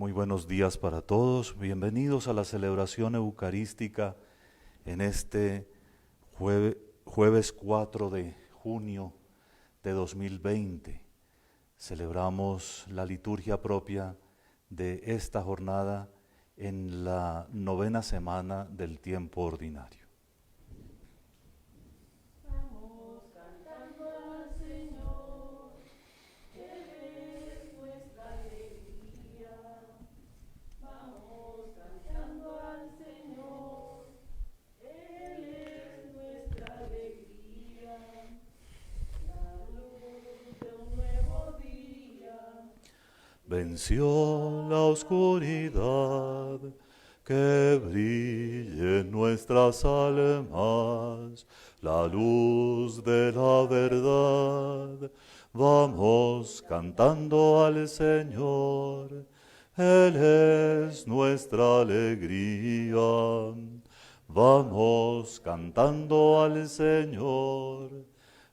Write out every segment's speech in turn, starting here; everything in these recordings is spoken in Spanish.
Muy buenos días para todos. Bienvenidos a la celebración eucarística en este jueves 4 de junio de 2020. Celebramos la liturgia propia de esta jornada en la 9ª semana del tiempo ordinario. Venció la oscuridad, que brille en nuestras almas la luz de la verdad. Vamos cantando al Señor, Él es nuestra alegría. Vamos cantando al Señor,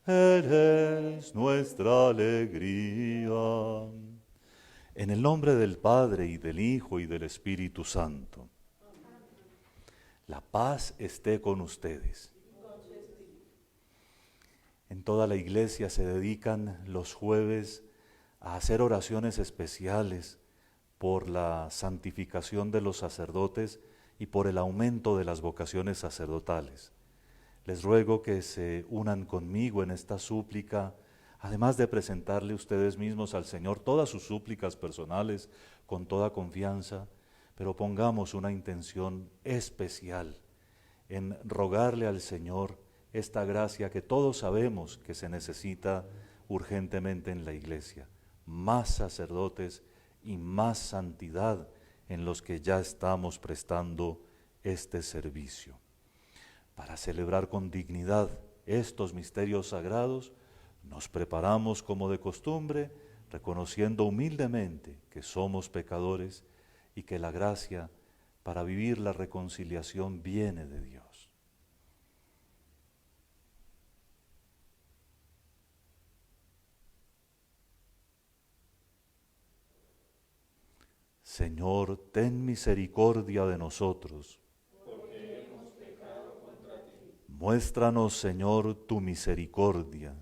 Él es nuestra alegría. En el nombre del Padre, y del Hijo, y del Espíritu Santo. La paz esté con ustedes. En toda la iglesia se dedican los jueves a hacer oraciones especiales por la santificación de los sacerdotes y por el aumento de las vocaciones sacerdotales. Les ruego que se unan conmigo en esta súplica, además de presentarle ustedes mismos al Señor todas sus súplicas personales con toda confianza, pero pongamos una intención especial en rogarle al Señor esta gracia que todos sabemos que se necesita urgentemente en la iglesia, más sacerdotes y más santidad en los que ya estamos prestando este servicio. Para celebrar con dignidad estos misterios sagrados, nos preparamos como de costumbre, reconociendo humildemente que somos pecadores y que la gracia para vivir la reconciliación viene de Dios. Señor, ten misericordia de nosotros. Porque hemos pecado contra ti. Muéstranos, Señor, tu misericordia.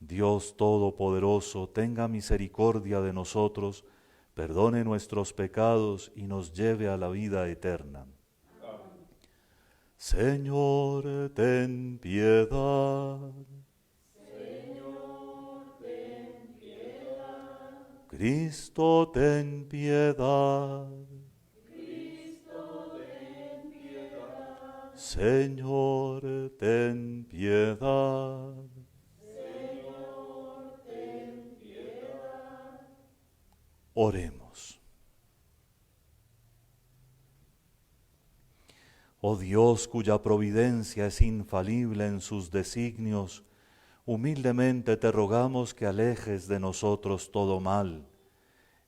Dios Todopoderoso, tenga misericordia de nosotros, perdone nuestros pecados y nos lleve a la vida eterna. Amén. Señor, ten piedad. Señor, ten piedad. Cristo, ten piedad. Cristo, ten piedad. Señor, ten piedad. Señor, ten piedad. Oremos. Oh Dios, cuya providencia es infalible en sus designios, humildemente te rogamos que alejes de nosotros todo mal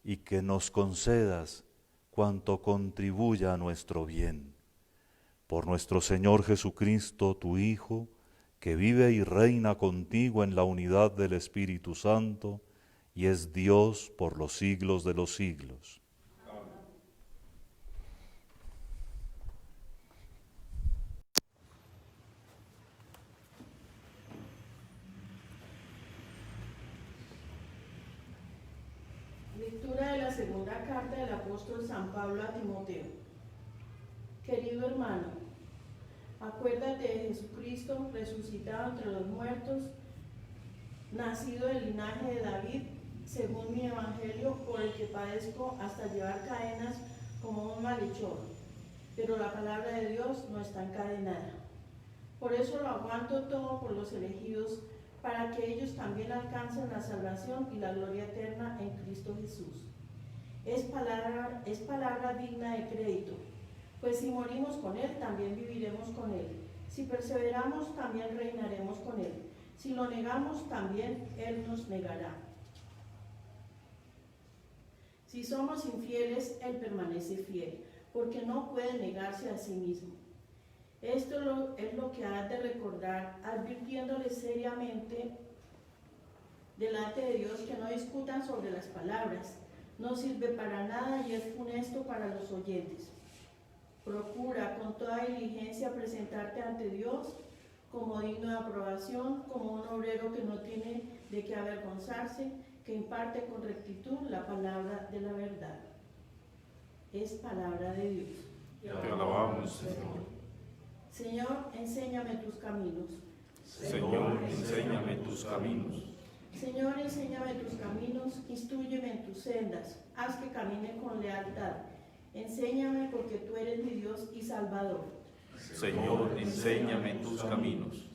y que nos concedas cuanto contribuya a nuestro bien. Por nuestro Señor Jesucristo, tu Hijo, que vive y reina contigo en la unidad del Espíritu Santo, y es Dios por los siglos de los siglos. Lectura de la segunda carta del apóstol San Pablo a Timoteo. Querido hermano, acuérdate de Jesucristo resucitado entre los muertos, nacido del linaje de David, según mi evangelio, por el que padezco hasta llevar cadenas como un malhechor. Pero la palabra de Dios no está encadenada. Por eso lo aguanto todo por los elegidos, para que ellos también alcancen la salvación y la gloria eterna en Cristo Jesús. Es palabra digna de crédito, pues si morimos con Él, también viviremos con Él. Si perseveramos, también reinaremos con Él. Si lo negamos, también Él nos negará. Si somos infieles, Él permanece fiel, porque no puede negarse a sí mismo. Esto es lo que ha de recordar, advirtiéndole seriamente delante de Dios que no discutan sobre las palabras, no sirve para nada y es funesto para los oyentes. Procura con toda diligencia presentarte ante Dios como digno de aprobación, como un obrero que no tiene de qué avergonzarse, que imparte con rectitud la palabra de la verdad. Es palabra de Dios. Te alabamos, Señor. Señor, enséñame tus caminos. Señor, enséñame tus caminos. Señor, enséñame tus caminos, instrúyeme en tus sendas, haz que camine con lealtad. Enséñame porque tú eres mi Dios y Salvador. Señor, enséñame tus caminos.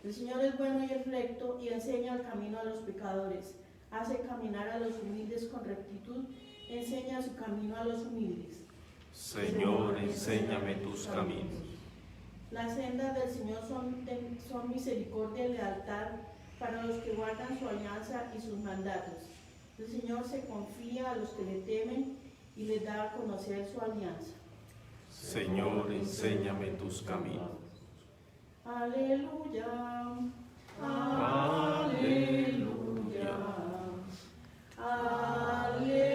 El Señor es bueno y es recto y enseña el camino a los pecadores. Hace caminar a los humildes con rectitud, enseña su camino a los humildes. Señor, enséñame tus caminos. Las sendas del Señor son misericordia y lealtad para los que guardan su alianza y sus mandatos. El Señor se confía a los que le temen y les da a conocer su alianza. Señor, enséñame tus caminos. Aleluya, aleluya, aleluya.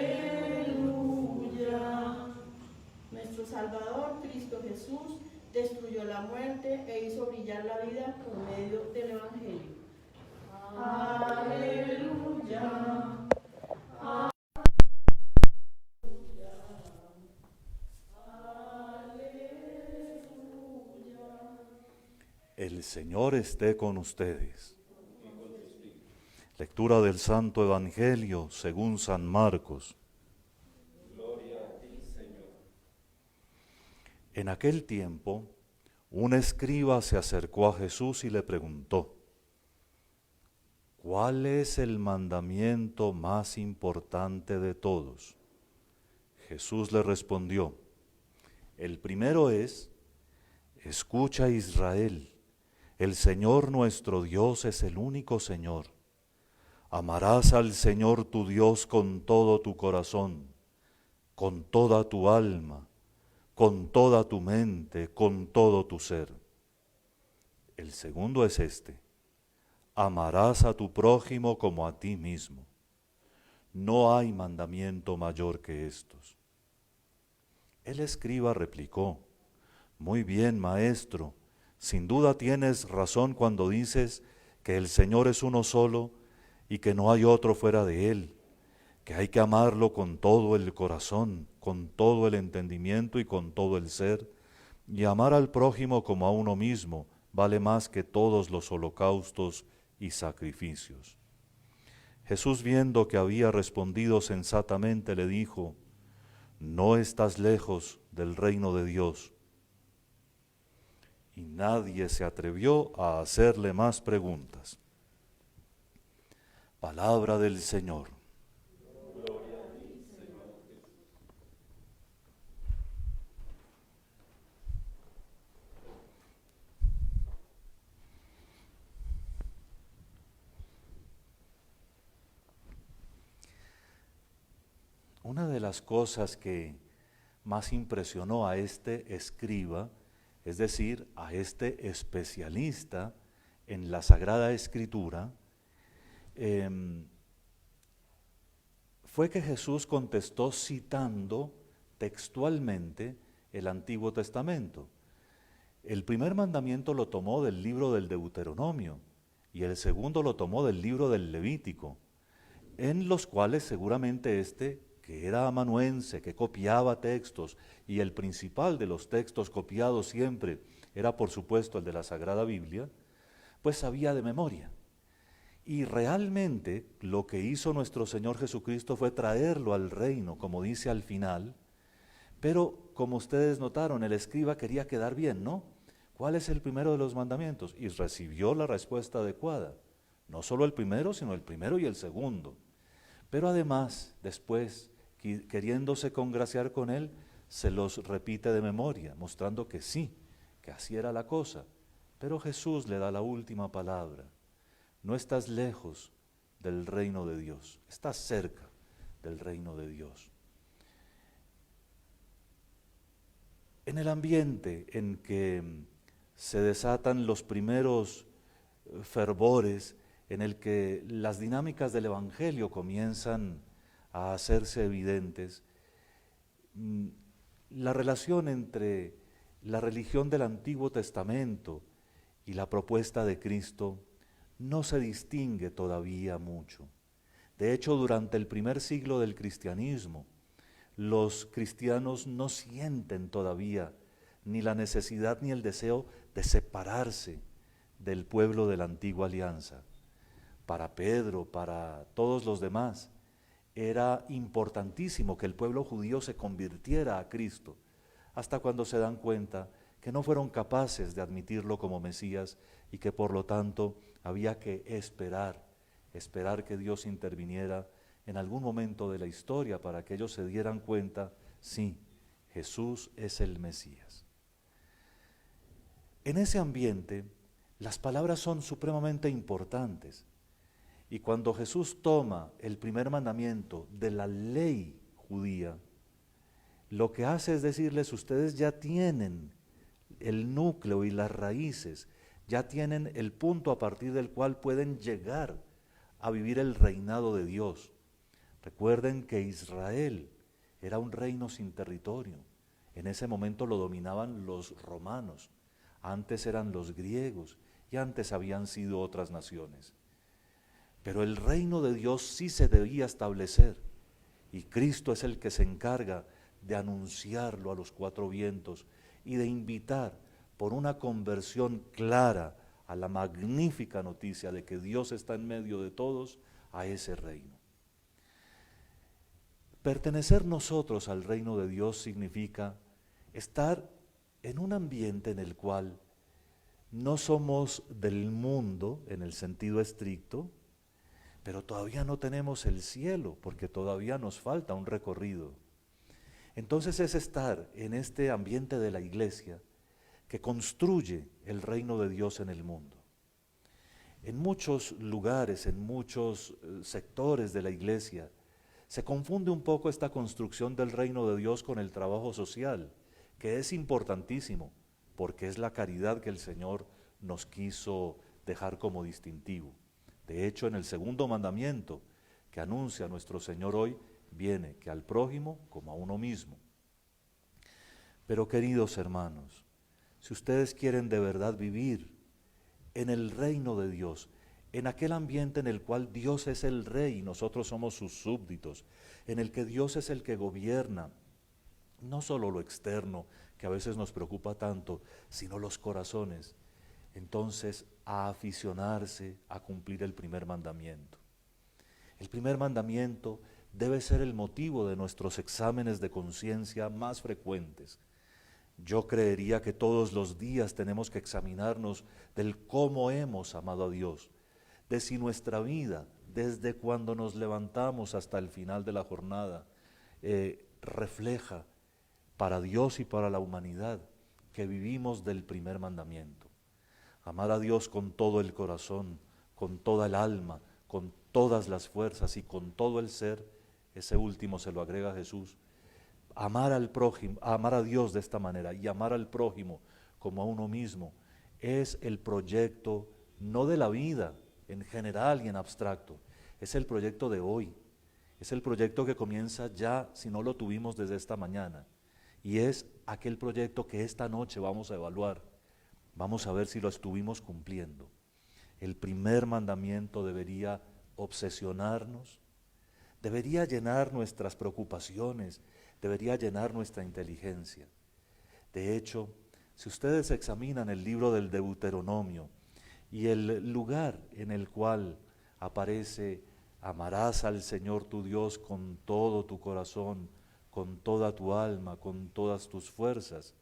Nuestro Salvador, Cristo Jesús, destruyó la muerte e hizo brillar la vida por medio del Evangelio. Aleluya. El Señor esté con ustedes. Lectura del Santo Evangelio según San Marcos. Gloria a ti, Señor. En aquel tiempo, un escriba se acercó a Jesús y le preguntó: ¿cuál es el mandamiento más importante de todos? Jesús le respondió: el primero es: escucha, Israel, el Señor nuestro Dios es el único Señor. Amarás al Señor tu Dios con todo tu corazón, con toda tu alma, con toda tu mente, con todo tu ser. El segundo es este: amarás a tu prójimo como a ti mismo. No hay mandamiento mayor que estos. El escriba replicó: muy bien, maestro, sin duda tienes razón cuando dices que el Señor es uno solo y que no hay otro fuera de Él, que hay que amarlo con todo el corazón, con todo el entendimiento y con todo el ser, y amar al prójimo como a uno mismo vale más que todos los holocaustos y sacrificios. Jesús, viendo que había respondido sensatamente, le dijo: no estás lejos del reino de Dios. Y nadie se atrevió a hacerle más preguntas. Palabra del Señor. Gloria a ti, Señor Jesús. Una de las cosas que más impresionó a este escriba, es decir, a este especialista en la Sagrada Escritura, fue que Jesús contestó citando textualmente el Antiguo Testamento. El primer mandamiento lo tomó del libro del Deuteronomio y el segundo lo tomó del libro del Levítico, en los cuales seguramente que era amanuense, que copiaba textos, y el principal de los textos copiados siempre era, por supuesto, el de la Sagrada Biblia, pues sabía de memoria. Y realmente lo que hizo nuestro Señor Jesucristo fue traerlo al reino, como dice al final, pero como ustedes notaron, el escriba quería quedar bien, ¿no? ¿Cuál es el primero de los mandamientos? Y recibió la respuesta adecuada. No solo el primero, sino el primero y el segundo. Pero además, después, queriéndose congraciar con él, se los repite de memoria, mostrando que sí, que así era la cosa. Pero Jesús le da la última palabra. No estás lejos del reino de Dios, estás cerca del reino de Dios. En el ambiente en que se desatan los primeros fervores, en el que las dinámicas del Evangelio comienzan a hacerse evidentes, la relación entre la religión del Antiguo Testamento y la propuesta de Cristo no se distingue todavía mucho. De hecho, durante el primer siglo del cristianismo, los cristianos no sienten todavía ni la necesidad ni el deseo de separarse del pueblo de la antigua alianza. Para Pedro, para todos los demás, era importantísimo que el pueblo judío se convirtiera a Cristo, hasta cuando se dan cuenta que no fueron capaces de admitirlo como Mesías y que por lo tanto había que esperar que Dios interviniera en algún momento de la historia para que ellos se dieran cuenta, sí, Jesús es el Mesías. En ese ambiente, las palabras son supremamente importantes. Y cuando Jesús toma el primer mandamiento de la ley judía, lo que hace es decirles, ustedes ya tienen el núcleo y las raíces, ya tienen el punto a partir del cual pueden llegar a vivir el reinado de Dios. Recuerden que Israel era un reino sin territorio. En ese momento lo dominaban los romanos, antes eran los griegos y antes habían sido otras naciones. Pero el reino de Dios sí se debía establecer y Cristo es el que se encarga de anunciarlo a los cuatro vientos y de invitar por una conversión clara a la magnífica noticia de que Dios está en medio de todos a ese reino. Pertenecer nosotros al reino de Dios significa estar en un ambiente en el cual no somos del mundo en el sentido estricto, pero todavía no tenemos el cielo porque todavía nos falta un recorrido. Entonces es estar en este ambiente de la iglesia que construye el reino de Dios en el mundo. En muchos lugares, en muchos sectores de la iglesia, se confunde un poco esta construcción del reino de Dios con el trabajo social, que es importantísimo, porque es la caridad que el Señor nos quiso dejar como distintivo. De hecho, en el segundo mandamiento que anuncia nuestro Señor hoy, viene que al prójimo como a uno mismo. Pero queridos hermanos, si ustedes quieren de verdad vivir en el reino de Dios, en aquel ambiente en el cual Dios es el rey y nosotros somos sus súbditos, en el que Dios es el que gobierna, no solo lo externo, que a veces nos preocupa tanto, sino los corazones, entonces a aficionarse a cumplir el primer mandamiento. El primer mandamiento debe ser el motivo de nuestros exámenes de conciencia más frecuentes. Yo creería que todos los días tenemos que examinarnos del cómo hemos amado a Dios, de si nuestra vida, desde cuando nos levantamos hasta el final de la jornada, refleja para Dios y para la humanidad que vivimos del primer mandamiento. Amar a Dios con todo el corazón, con toda el alma, con todas las fuerzas y con todo el ser, ese último se lo agrega Jesús. Amar al prójimo, amar a Dios de esta manera y amar al prójimo como a uno mismo es el proyecto no de la vida en general y en abstracto, es el proyecto de hoy, es el proyecto que comienza ya si no lo tuvimos desde esta mañana y es aquel proyecto que esta noche vamos a evaluar, vamos a ver si lo estuvimos cumpliendo. El primer mandamiento debería obsesionarnos, debería llenar nuestras preocupaciones, debería llenar nuestra inteligencia. De hecho, si ustedes examinan el libro del Deuteronomio y el lugar en el cual aparece amarás al Señor tu Dios con todo tu corazón, con toda tu alma, con todas tus fuerzas,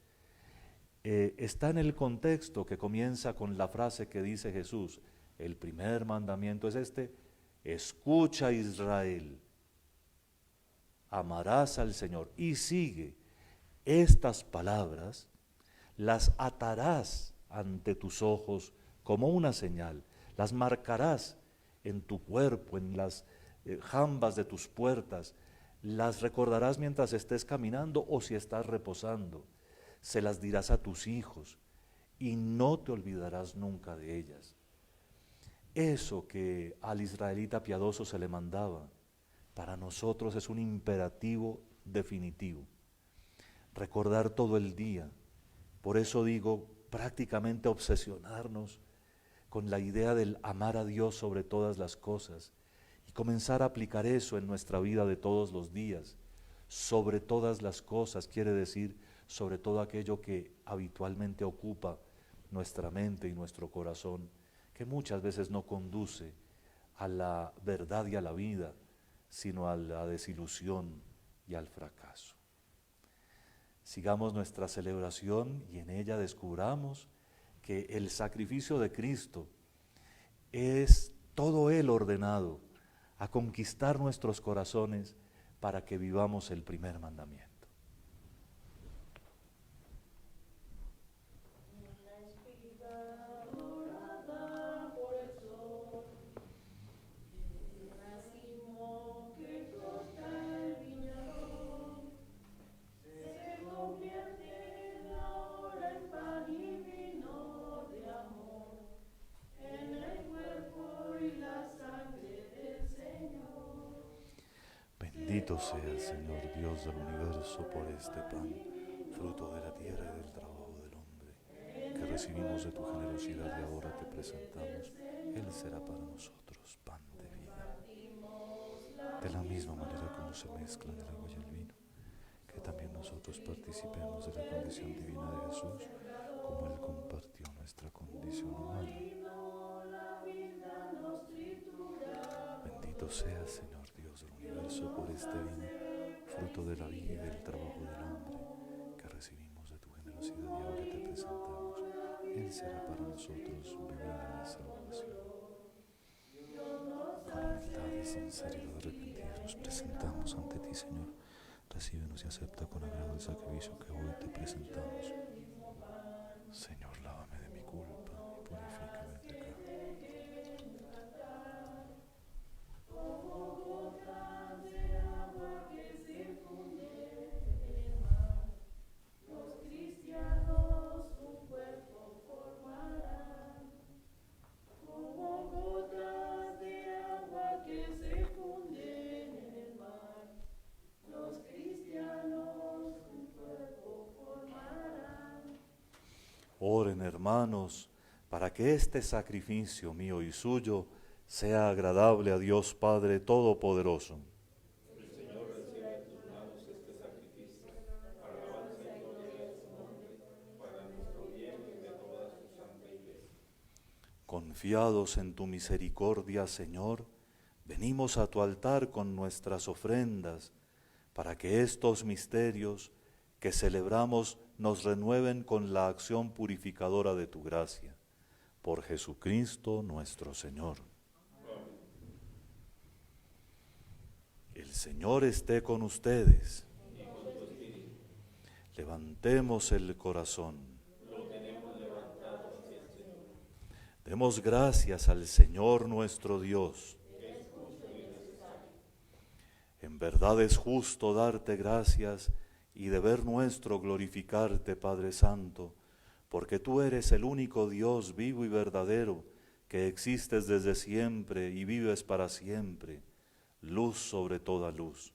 está en el contexto que comienza con la frase que dice Jesús, el primer mandamiento es este, escucha Israel, amarás al Señor. Y sigue, estas palabras las atarás ante tus ojos como una señal, las marcarás en tu cuerpo, en las jambas de tus puertas, las recordarás mientras estés caminando o si estás reposando, se las dirás a tus hijos y no te olvidarás nunca de ellas. Eso que al israelita piadoso se le mandaba, para nosotros es un imperativo definitivo. Recordar todo el día. Por eso digo, prácticamente obsesionarnos con la idea del amar a Dios sobre todas las cosas y comenzar a aplicar eso en nuestra vida de todos los días. Sobre todas las cosas quiere decir sobre todo aquello que habitualmente ocupa nuestra mente y nuestro corazón, que muchas veces no conduce a la verdad y a la vida, sino a la desilusión y al fracaso. Sigamos nuestra celebración y en ella descubramos que el sacrificio de Cristo es todo Él ordenado a conquistar nuestros corazones para que vivamos el primer mandamiento. Bendito sea el Señor Dios del universo por este pan, fruto de la tierra y del trabajo del hombre, que recibimos de tu generosidad y ahora te presentamos. Él será para nosotros pan de vida. De la misma manera como se mezclan el agua y el vino, que también nosotros participemos de la condición divina de Jesús, como Él compartió nuestra condición humana. Bendito sea, Señor Dios del universo, por este vino, fruto de la vida y del trabajo del hombre, que recibimos de tu generosidad y ahora te presentamos. Él será para nosotros bebida de salvación. Con humildad y sinceridad arrepentidos nos presentamos ante ti, Señor. Recíbenos y acepta con agrado el sacrificio que hoy te presentamos. Señor, lávame de mi culpa y purifícame del pecado. Oren, hermanos, para que este sacrificio mío y suyo sea agradable a Dios Padre Todopoderoso. El Señor reciba de tus manos este sacrificio, para alabanza y gloria de su nombre, para nuestro bien y de toda su santa Iglesia. Confiados en tu misericordia, Señor, venimos a tu altar con nuestras ofrendas, para que estos misterios que celebramos nos renueven con la acción purificadora de tu gracia. Por Jesucristo nuestro Señor. Amén. El Señor esté con ustedes. Y con tu espíritu. Levantemos el corazón. Lo tenemos levantado hacia el Señor. Demos gracias al Señor nuestro Dios. Es justo y necesario. En verdad es justo darte gracias y deber nuestro glorificarte, Padre Santo, porque tú eres el único Dios vivo y verdadero, que existes desde siempre y vives para siempre, luz sobre toda luz.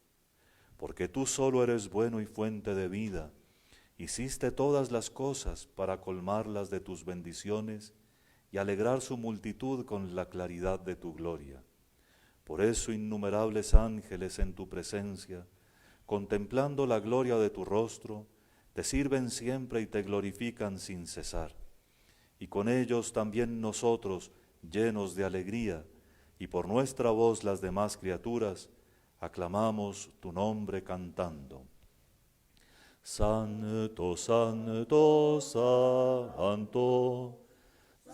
Porque tú solo eres bueno y fuente de vida, hiciste todas las cosas para colmarlas de tus bendiciones y alegrar su multitud con la claridad de tu gloria. Por eso innumerables ángeles en tu presencia, contemplando la gloria de tu rostro, te sirven siempre y te glorifican sin cesar. Y con ellos también nosotros, llenos de alegría, y por nuestra voz las demás criaturas, aclamamos tu nombre cantando. Santo, santo, santo,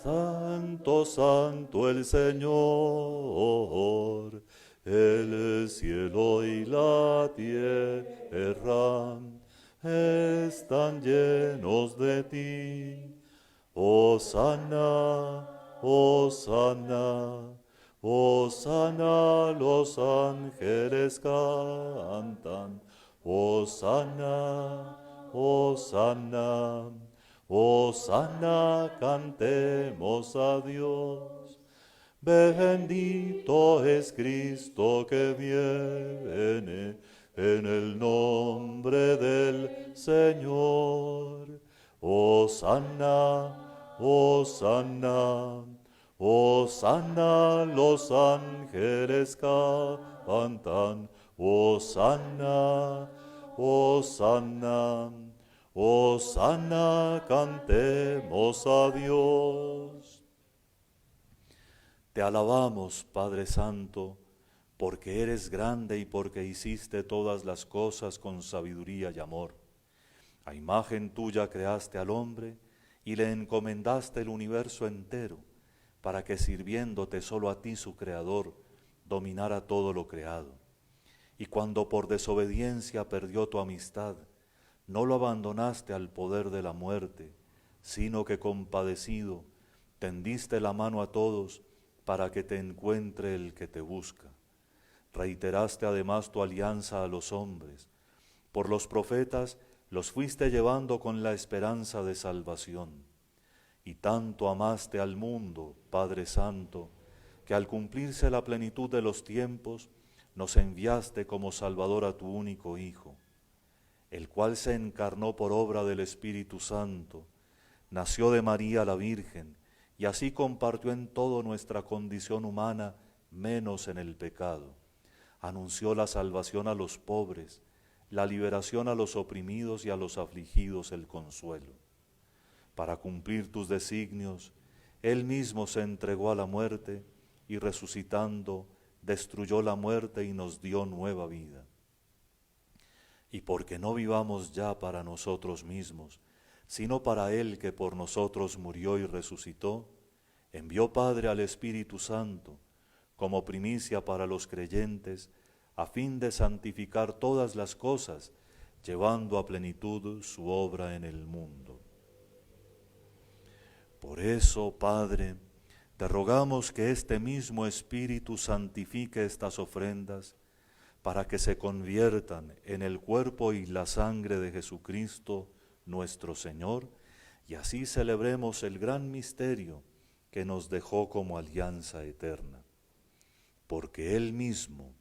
santo, santo el Señor. El cielo y la tierra están llenos de ti. Hosana, hosana, hosana, los ángeles cantan. Hosana, hosana, hosana, cantemos a Dios. Bendito es Cristo que viene en el nombre del Señor. Hosanna, Hosanna, Hosanna, los ángeles cantan. Hosanna, Hosanna, Hosanna, cantemos a Dios. Te alabamos, Padre Santo, porque eres grande y porque hiciste todas las cosas con sabiduría y amor. A imagen tuya creaste al hombre y le encomendaste el universo entero, para que sirviéndote solo a ti, su Creador, dominara todo lo creado. Y cuando por desobediencia perdió tu amistad, no lo abandonaste al poder de la muerte, sino que compadecido, tendiste la mano a todos para que te encuentre el que te busca. Reiteraste además tu alianza a los hombres. Por los profetas los fuiste llevando con la esperanza de salvación. Y tanto amaste al mundo, Padre Santo, que al cumplirse la plenitud de los tiempos, nos enviaste como Salvador a tu único Hijo, el cual se encarnó por obra del Espíritu Santo, nació de María la Virgen, y así compartió en todo nuestra condición humana, menos en el pecado. Anunció la salvación a los pobres, la liberación a los oprimidos y a los afligidos el consuelo. Para cumplir tus designios, Él mismo se entregó a la muerte y resucitando, destruyó la muerte y nos dio nueva vida. Y porque no vivamos ya para nosotros mismos, sino para Él que por nosotros murió y resucitó, envió Padre al Espíritu Santo como primicia para los creyentes, a fin de santificar todas las cosas, llevando a plenitud su obra en el mundo. Por eso, Padre, te rogamos que este mismo Espíritu santifique estas ofrendas, para que se conviertan en el cuerpo y la sangre de Jesucristo, nuestro Señor, y así celebremos el gran misterio que nos dejó como alianza eterna. Porque Él mismo,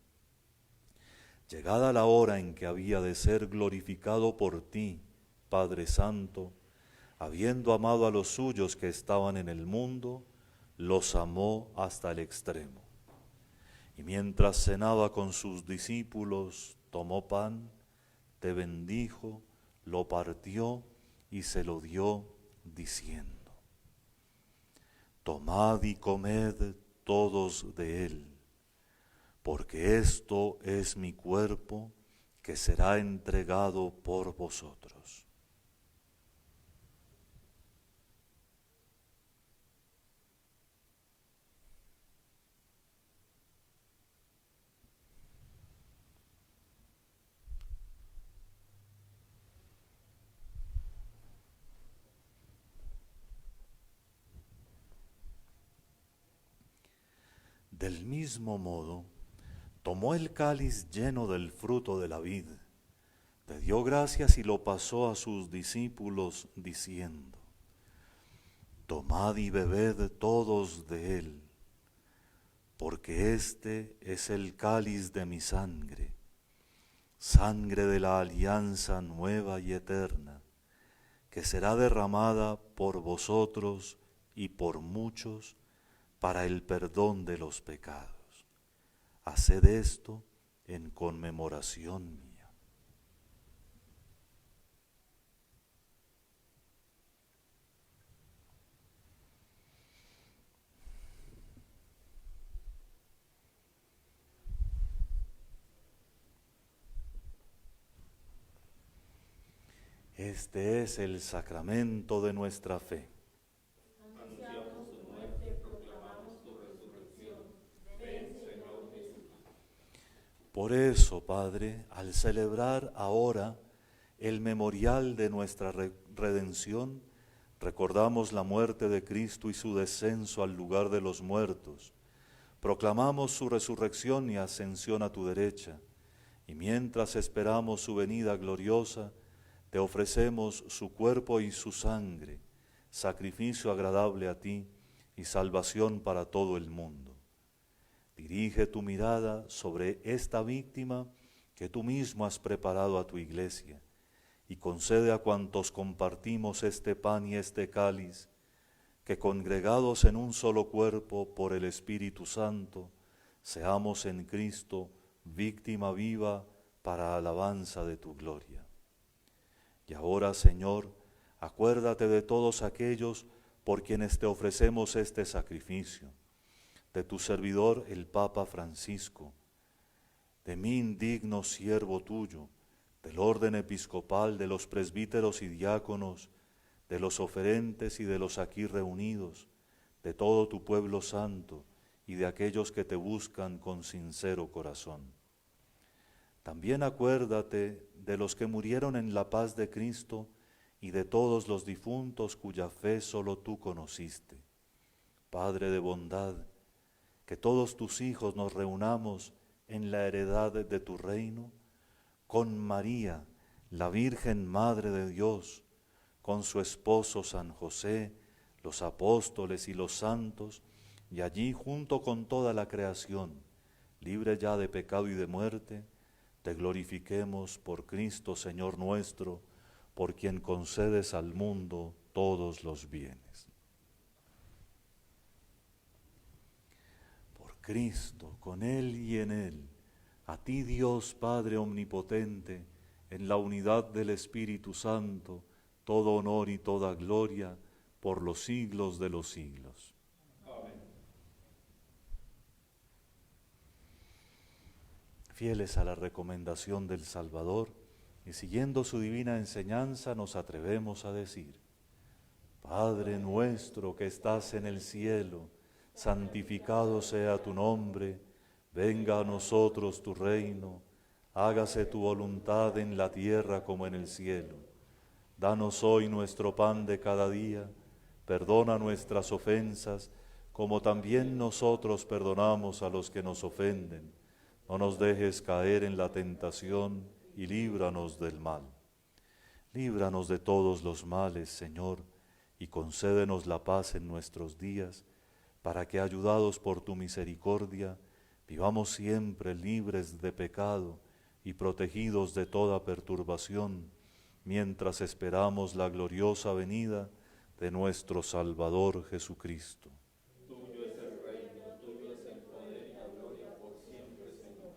llegada la hora en que había de ser glorificado por ti, Padre Santo, habiendo amado a los suyos que estaban en el mundo, los amó hasta el extremo. Y mientras cenaba con sus discípulos, tomó pan, te bendijo, lo partió y se lo dio, diciendo: Tomad y comed todos de él, porque esto es mi cuerpo que será entregado por vosotros. Del mismo modo, tomó el cáliz lleno del fruto de la vid, te dio gracias y lo pasó a sus discípulos, diciendo: Tomad y bebed todos de él, porque este es el cáliz de mi sangre, sangre de la alianza nueva y eterna, que será derramada por vosotros y por muchos para el perdón de los pecados. Haced esto en conmemoración mía. Este es el sacramento de nuestra fe. Anunciamos tu muerte, proclamamos tu resurrección. Ven, Señor Jesús. Por eso, Padre, al celebrar ahora el memorial de nuestra redención, recordamos la muerte de Cristo y su descenso al lugar de los muertos. Proclamamos su resurrección y ascensión a tu derecha, y mientras esperamos su venida gloriosa, te ofrecemos su cuerpo y su sangre, sacrificio agradable a ti y salvación para todo el mundo. Dirige tu mirada sobre esta víctima que tú mismo has preparado a tu iglesia y concede a cuantos compartimos este pan y este cáliz, que congregados en un solo cuerpo por el Espíritu Santo, seamos en Cristo víctima viva para alabanza de tu gloria. Y ahora, Señor, acuérdate de todos aquellos por quienes te ofrecemos este sacrificio, de tu servidor el Papa Francisco, de mí indigno siervo tuyo, del orden episcopal, de los presbíteros y diáconos, de los oferentes y de los aquí reunidos, de todo tu pueblo santo y de aquellos que te buscan con sincero corazón. También acuérdate de los que murieron en la paz de Cristo y de todos los difuntos cuya fe solo tú conociste. Padre de bondad, que todos tus hijos nos reunamos en la heredad de tu reino, con María, la Virgen Madre de Dios, con su esposo San José, los apóstoles y los santos, y allí junto con toda la creación, libre ya de pecado y de muerte, te glorifiquemos por Cristo Señor nuestro, por quien concedes al mundo todos los bienes. Por Cristo, con Él y en Él, a ti Dios Padre Omnipotente, en la unidad del Espíritu Santo, todo honor y toda gloria por los siglos de los siglos. Amén. Fieles a la recomendación del Salvador y siguiendo su divina enseñanza, nos atrevemos a decir: Padre nuestro que estás en el cielo, santificado sea tu nombre, venga a nosotros tu reino, hágase tu voluntad en la tierra como en el cielo. Danos hoy nuestro pan de cada día, perdona nuestras ofensas, como también nosotros perdonamos a los que nos ofenden. No nos dejes caer en la tentación y líbranos del mal. Líbranos de todos los males, Señor, y concédenos la paz en nuestros días, para que, ayudados por tu misericordia, vivamos siempre libres de pecado y protegidos de toda perturbación, mientras esperamos la gloriosa venida de nuestro Salvador Jesucristo. Tuyo es el reino, tuyo es el poder y la gloria por siempre, Señor.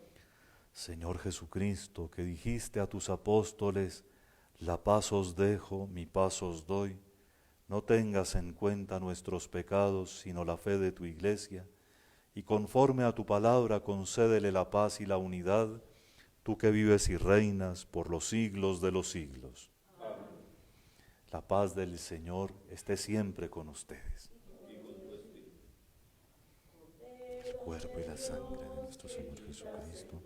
Señor Jesucristo, que dijiste a tus apóstoles: la paz os dejo, mi paz os doy, no tengas en cuenta nuestros pecados, sino la fe de tu Iglesia, y conforme a tu palabra concédele la paz y la unidad, tú que vives y reinas por los siglos de los siglos. Amén. La paz del Señor esté siempre con ustedes. Y con tu espíritu. El cuerpo y la sangre de nuestro Señor Jesucristo,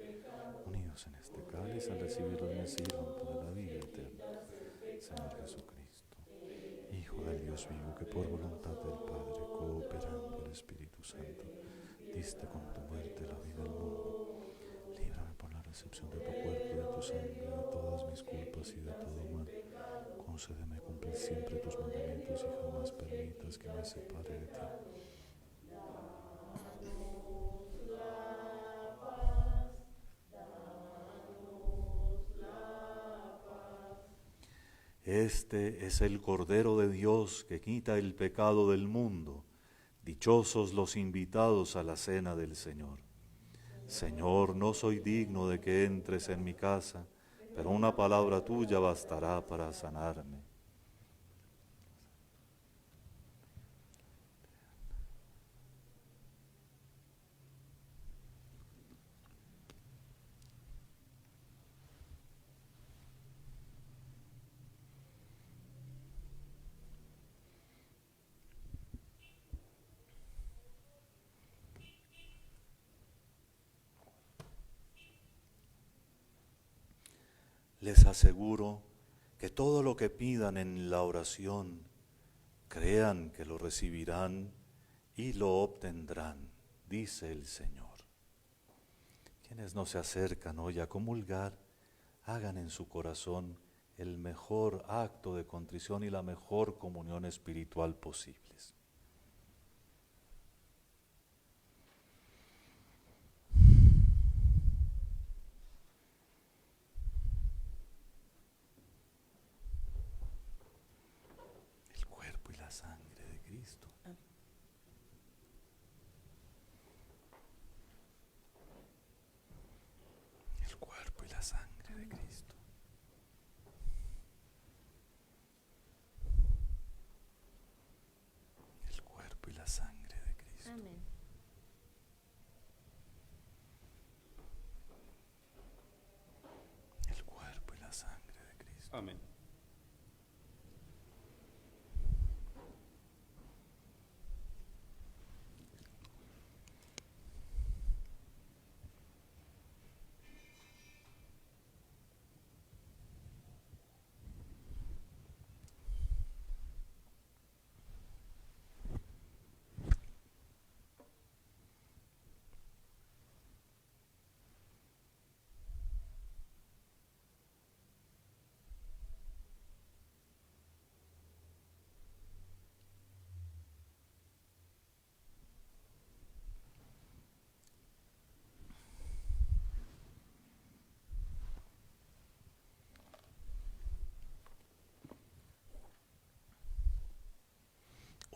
unidos en este cáliz, al recibirlo me sirvan para la vida eterna. Señor Jesucristo, Hijo del Dios vivo, que por voluntad del Padre, cooperando el Espíritu Santo, diste con tu muerte la vida al mundo. Líbrame por la recepción de tu cuerpo y de tu sangre, de todas mis culpas y de todo mal. Concédeme cumplir siempre tus mandamientos y jamás permitas que me separe de ti. Este es el Cordero de Dios que quita el pecado del mundo. Dichosos los invitados a la cena del Señor. Señor, no soy digno de que entres en mi casa, pero una palabra tuya bastará para sanarme. Les aseguro que todo lo que pidan en la oración, crean que lo recibirán y lo obtendrán, dice el Señor. Quienes no se acercan hoy a comulgar, hagan en su corazón el mejor acto de contrición y la mejor comunión espiritual posibles. la sangre de Cristo. El cuerpo y la sangre de Cristo. Amén. El cuerpo y la sangre de Cristo. Amén.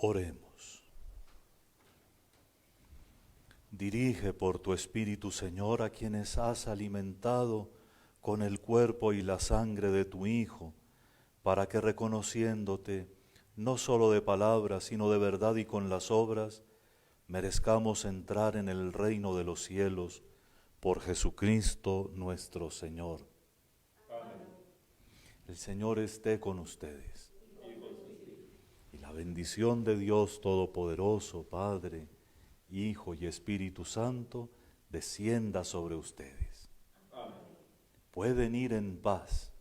Oremos. Dirige por tu Espíritu, Señor, a quienes has alimentado con el cuerpo y la sangre de tu Hijo, para que reconociéndote, no solo de palabras, sino de verdad y con las obras, merezcamos entrar en el reino de los cielos, por Jesucristo nuestro Señor. Amén. El Señor esté con ustedes. Y la bendición de Dios Todopoderoso, Padre, Hijo y Espíritu Santo, descienda sobre ustedes. Amén. Pueden ir en paz.